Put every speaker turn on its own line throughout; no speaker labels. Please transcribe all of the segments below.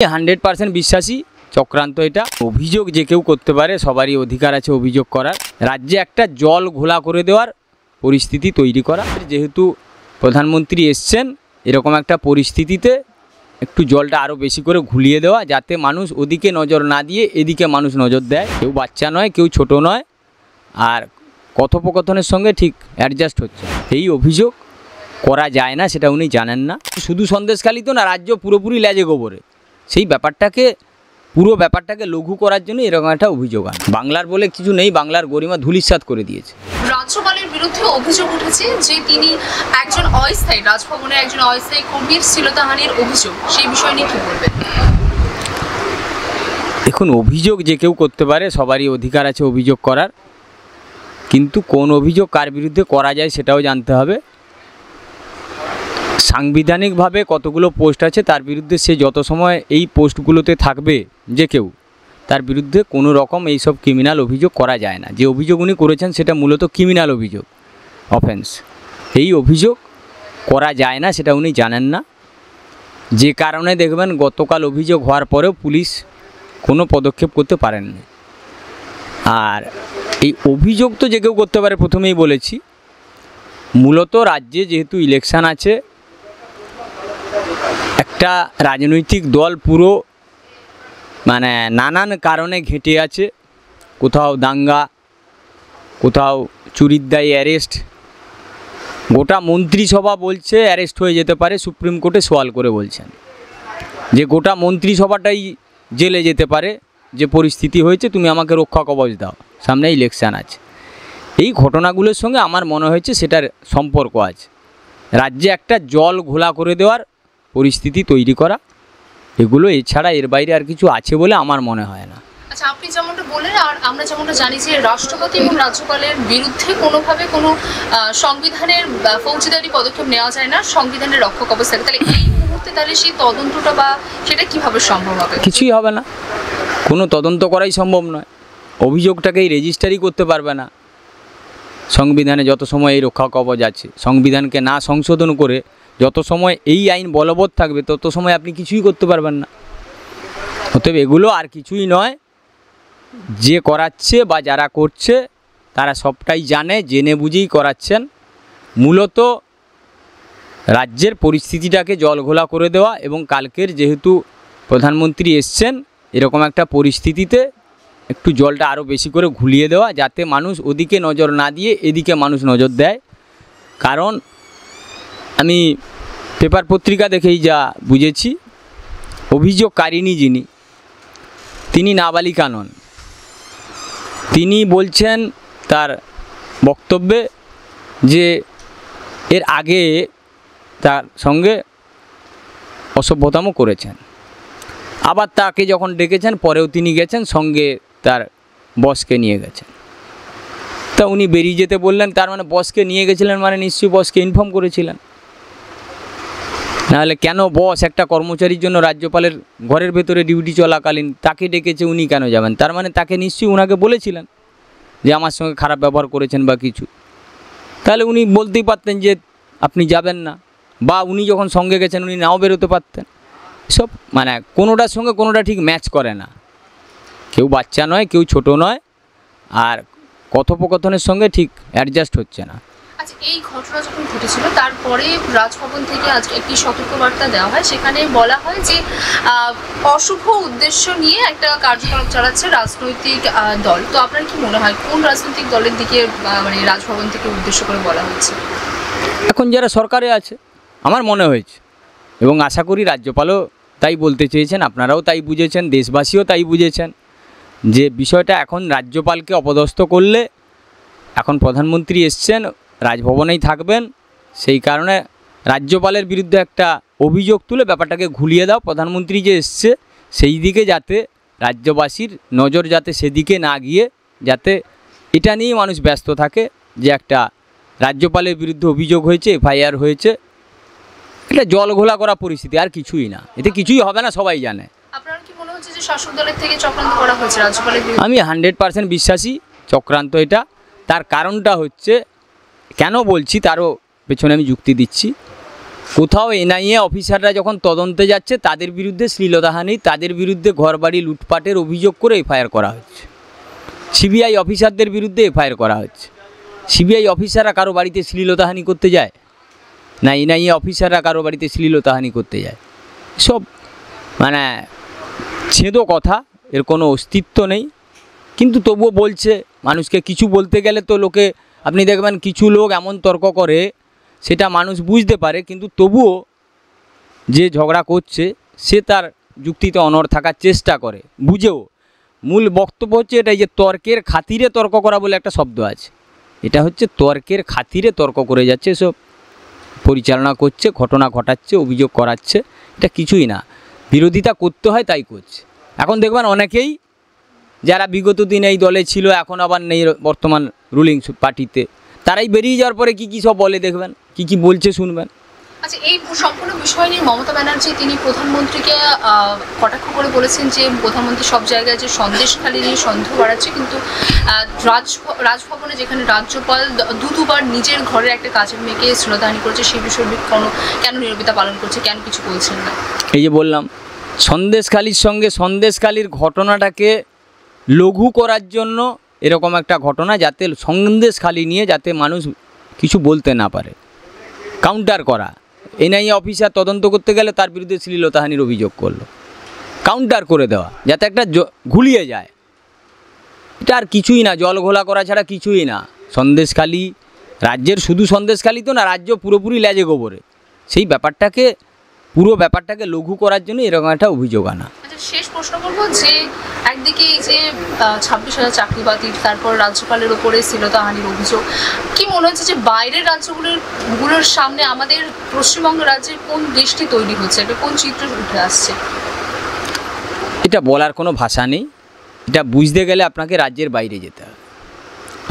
100% বিশ্বাসী চক্রান্ত এটা। অভিযোগ যে কেউ করতে পারে, সবারই অধিকার আছে অভিযোগ করার। রাজ্যে একটা জল ঘোলা করে দেওয়ার পরিস্থিতি তৈরি করা, যেহেতু প্রধানমন্ত্রী এসছেন এরকম একটা পরিস্থিতিতে একটু জলটা আরও বেশি করে ঘুলিয়ে দেওয়া, যাতে মানুষ ওদিকে নজর না দিয়ে এদিকে মানুষ নজর দেয়। কেউ বাচ্চা নয়, কেউ ছোট নয়, আর কথোপকথনের সঙ্গে ঠিক অ্যাডজাস্ট হচ্ছে। এই অভিযোগ করা যায় না, সেটা উনি জানেন না। শুধু সন্দেশখালী তো না, রাজ্য পুরোপুরি লেজে গোবরে। সেই পুরো ব্যাপারটাকে লঘু করার জন্য এরকম একটা অভিযোগ আনে। বাংলার বলে কিছু নেই, বাংলার গরিমা ধূলিসাৎ করে দিয়েছে।
রাজ্যপালের বিরুদ্ধে অভিযোগ উঠেছে যে তিনি একজন অস্থায়ী, রাজভবনের একজন অস্থায়ী কর্মীর শ্লীলতাহানির অভিযোগ, সেই বিষয় নিয়ে কি বলবেন?
দেখুন, অভিযোগ যে কেউ করতে পারে, সবারই অধিকার আছে অভিযোগ করার, কিন্তু কোন অভিযোগ কার বিরুদ্ধে করা যায় সেটাও জানতে হবে। সাংবিধানিকভাবে কতগুলো পোস্ট আছে, তার বিরুদ্ধে সে যত সময় এই পোস্টগুলোতে থাকবে যে কেউ, তার বিরুদ্ধে কোনো রকম এইসব ক্রিমিনাল অভিযোগ করা যায় না। যে অভিযোগ উনি করেছেন সেটা মূলত ক্রিমিনাল অভিযোগ, অফেন্স। এই অভিযোগ করা যায় না, সেটা উনি জানেন না। যে কারণে দেখবেন গতকাল অভিযোগ হওয়ার পরেও পুলিশ কোনো পদক্ষেপ করতে পারেননি। আর এই অভিযোগ তো যে কেউ করতে পারে, প্রথমেই বলেছি। মূলত রাজ্যে যেহেতু ইলেকশন আছে, একটা রাজনৈতিক দল পুরো নানান কারণে ঘেঁটে আছে। কোথাও দাঙ্গা, কোথাও চুরির দায়ে অ্যারেস্ট। গোটা মন্ত্রিসভা বলছে অ্যারেস্ট হয়ে যেতে পারে, সুপ্রিম কোর্টে সওয়াল করে বলছেন যে গোটা মন্ত্রিসভাটাই জেলে যেতে পারে। যে পরিস্থিতি হয়েছে, তুমি আমাকে রক্ষা কবচ দাও, সামনে ইলেকশন আছে। এই ঘটনাগুলোর সঙ্গে আমার মনে হয়েছে সেটার সম্পর্ক আছে। রাজ্যে একটা জল ঘোলা করে দেওয়ার পরিস্থিতি তৈরি করা, এগুলো এছাড়া এর বাইরে আর কিছু আছে বলে আমার মনে হয় না।
আচ্ছা, আপনি যেমনটা বললেন, আর আমরা যেমনটা জানি যে রাষ্ট্রপতি এবং রাজ্যপালের বিরুদ্ধে কোনোভাবে কোনো সংবিধানের ফৌজদারি পদক্ষেপ নেওয়া যায় না, সংবিধানের রক্ষক অবস্থায়। তাহলে এই মুহূর্তে তাহলে সেই তদন্তটা বা সেটা কীভাবে সম্ভব হবে? কিছুই
হবে না, কোনো তদন্ত করাই সম্ভব নয়। অভিযোগটাকেই রেজিস্টারই করতে পারবে না সংবিধানে যত সময় এই রক্ষা কবচ আছে। সংবিধানকে না সংশোধন করে যত সময় এই আইন বলবৎ থাকবে, তত সময় আপনি কিছুই করতে পারবেন না। অতএব এগুলো আর কিছুই নয়। যে করাচ্ছে বা যারা করছে তারা সবটাই জানে, জেনে বুঝেই করাচ্ছেন। মূলত রাজ্যের পরিস্থিতিটাকে জলঘোলা করে দেওয়া, এবং কালকের যেহেতু প্রধানমন্ত্রী এসছেন এরকম একটা পরিস্থিতিতে একটু জলটা আরও বেশি করে ঘুলিয়ে দেওয়া, যাতে মানুষ ওদিকে নজর না দিয়ে এদিকে মানুষ নজর দেয়। কারণ আমি পেপার পত্রিকা দেখেই যা বুঝেছি, অভিযোগকারিণী যিনি, তিনি নাবালিকা নন। তিনি বলছেন তার বক্তব্যে যে এর আগে তার সঙ্গে অসভ্যতামও করেছেন। আবার তাকে যখন ডেকেছেন পরেও তিনি গেছেন, সঙ্গে তার বসকে নিয়ে গেছেন। তা উনি বেরিয়ে যেতে বললেন, তার মানে বসকে নিয়ে গেছিলেন মানে নিশ্চয়ই বসকে ইনফর্ম করেছিলেন। নাহলে কেন বস একটা কর্মচারীর জন্য রাজ্যপালের ঘরের ভেতরে ডিউটি চলাকালীন তাকে ডেকেছে, উনি কেন যাবেন? তার মানে তাকে নিশ্চয়ই ওনাকে বলেছিলেন যে আমার সঙ্গে খারাপ ব্যবহার করেছেন বা কিছু। তাহলে উনি বলতেই পারতেন যে আপনি যাবেন না, বা উনি যখন সঙ্গে গেছেন উনি নাও বেরোতে পারতেন। সব কোনোটার সঙ্গে কোনোটা ঠিক ম্যাচ করে না। কেউ বাচ্চা নয়, কেউ ছোট নয়, আর কথোপকথনের সঙ্গে ঠিক অ্যাডজাস্ট হচ্ছে না।
আচ্ছা, এই ঘটনা যখন ঘটেছিল তারপরে রাজভবন থেকে আজকে একটি সতর্কবার্তা দেওয়া হয়। সেখানে বলা হয় যে অশুভ উদ্দেশ্য নিয়ে একটা কার্যকলাপ চালাচ্ছে রাজনৈতিক দল। তো আপনার কি মনে হয় কোন রাজনৈতিক দলের দিকে রাজভবন থেকে উদ্দেশ্য করে বলা হচ্ছে?
এখন যারা সরকারে আছে আমার মনে হয়েছে, এবং আশা করি রাজ্যপালও তাই বলতে চেয়েছেন, আপনারাও তাই বুঝেছেন, দেশবাসীও তাই বুঝেছেন, যে বিষয়টা এখন রাজ্যপালকে অপদস্থ করলে, এখন প্রধানমন্ত্রী এসছেন, রাজভবনেই থাকবেন, সেই কারণে রাজ্যপালের বিরুদ্ধে একটা অভিযোগ তুলে ব্যাপারটাকে ঘুলিয়ে দাও। প্রধানমন্ত্রী যে এসছে সেই দিকে যাতে রাজ্যবাসীর নজর যাতে সেদিকে না গিয়ে, যাতে এটা নিয়েই মানুষ ব্যস্ত থাকে যে একটা রাজ্যপালের বিরুদ্ধে অভিযোগ হয়েছে, এফআইআর হয়েছে। এটা জল ঘোলা করা পরিস্থিতি, আর কিছুই না। এতে কিছুই হবে না, সবাই জানে।
আপনার কি মনে হচ্ছে যে শাসক দলের থেকে চক্রান্ত করা হয়েছে রাজ্যপালের বিরুদ্ধে?
আমি 100% বিশ্বাসী চক্রান্ত এটা। তার কারণটা হচ্ছে, কেন বলছি তারও পেছনে আমি যুক্তি দিচ্ছি। কোথাও এনআইএ অফিসাররা যখন তদন্তে যাচ্ছে তাদের বিরুদ্ধে শ্লীলতাহানি, তাদের বিরুদ্ধে ঘরবাড়ি লুটপাটের অভিযোগ করে এফআইআর করা হচ্ছে। সিবিআই অফিসারদের বিরুদ্ধে এফআইআর করা হচ্ছে। সিবিআই অফিসাররা কারো বাড়িতে শ্লীলতাহানি করতে যায় না, এনআইএ অফিসাররা কারো বাড়িতে শ্লীলতাহানি করতে যায়? সব মানে ছেঁদো কথা, এর কোনো অস্তিত্ব নেই। কিন্তু তবুও বলছে, মানুষকে কিছু বলতে গেলে তো লোকে, আপনি দেখবেন কিছু লোক এমন তর্ক করে সেটা মানুষ বুঝতে পারে, কিন্তু তবুও যে ঝগড়া করছে সে তার যুক্তিতে অনড় থাকার চেষ্টা করে, বুঝেও। মূল বক্তব্য হচ্ছে এটাই যে তর্কের খাতিরে তর্ক করা বলে একটা শব্দ আছে, এটা হচ্ছে তর্কের খাতিরে তর্ক করে যাচ্ছে, সব পরিচালনা করছে, ঘটনা ঘটাচ্ছে, অভিযোগ করাচ্ছে, এটা কিছুই না। বিরোধিতা করতে হয় তাই করছে। এখন দেখবেন অনেকেই যারা বিগত দিনে এই দলে ছিল এখন আবার নেই বর্তমান রুলিং পার্টিতে, তারাই বেরিয়ে যাওয়ার পরে কী সব বলে দেখবেন, কি বলছে শুনবেন।
আচ্ছা, এই সম্পূর্ণ বিষয় নিয়ে মমতা ব্যানার্জি তিনি প্রধানমন্ত্রীকে কটাক্ষ করে বলেছেন যে প্রধানমন্ত্রী সব জায়গায় যে সন্দেশখালী নিয়ে সন্দেহ বাড়াচ্ছে, কিন্তু রাজভবনে যেখানে রাজ্যপাল দুবার নিজের ঘরের একটা কাজের মেয়েকে শ্লীলতাহানি করেছে, সেই বিষয়ে কেন নীরবতা পালন করছে, কেন কিছু বলছেন না?
এই যে বললাম, সন্দেশখালীর সঙ্গে সন্দেশখালীর ঘটনাটাকে লঘু করার জন্য এরকম একটা ঘটনা, যাতে সন্দেশখালী নিয়ে যাতে মানুষ কিছু বলতে না পারে, কাউন্টার করা। এনআইএ অফিসার তদন্ত করতে গেলে তার বিরুদ্ধে শ্লীলতাহানির অভিযোগ করলো, কাউন্টার করে দেওয়া, যাতে একটা ঘুলিয়ে যায়। এটা আর কিছুই না, জল ঘোলা করা ছাড়া কিছুই না। সন্দেশখালী রাজ্যের, শুধু সন্দেশখালী তো না, রাজ্য পুরোপুরি লেজে গোবরে, সেই ব্যাপারটাকে, পুরো ব্যাপারটাকে লঘু করার জন্য এরকম একটা অভিযোগ আনা।
আচ্ছা, শেষ প্রশ্ন করবো যে একদিকে এই যে 26,000 চাকরি বাতিল, তারপর রাজ্যপালের ওপরে শ্লীলতাহানির অভিযোগ, কি মনে হচ্ছে যে বাইরের রাজ্যগুলোর সামনে আমাদের পশ্চিমবঙ্গ রাজ্যের কোন দৃষ্টি তৈরি হচ্ছে, এটা কোন চিত্র উঠে আসছে?
এটা বলার কোনো ভাষা নেই। এটা বুঝতে গেলে আপনাকে রাজ্যের বাইরে যেতে হবে।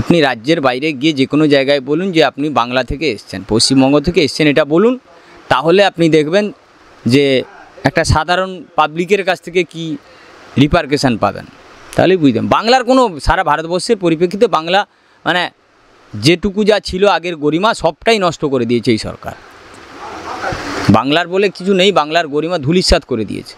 আপনি রাজ্যের বাইরে গিয়ে যে কোনো জায়গায় বলুন যে আপনি বাংলা থেকে এসছেন, পশ্চিমবঙ্গ থেকে এসছেন, এটা বলুন, তাহলে আপনি দেখবেন যে একটা সাধারণ পাবলিকের কাছ থেকে কি রিপারকেশান পাবেন, তাহলেই বুঝতেন। বাংলার কোনো, সারা ভারতবর্ষের পরিপ্রেক্ষিতে বাংলা মানে যেটুকু যা ছিল আগের গরিমা সবটাই নষ্ট করে দিয়েছে এই সরকার। বাংলার বলে কিছু নেই, বাংলার গরিমা ধূলিসাৎ করে দিয়েছে।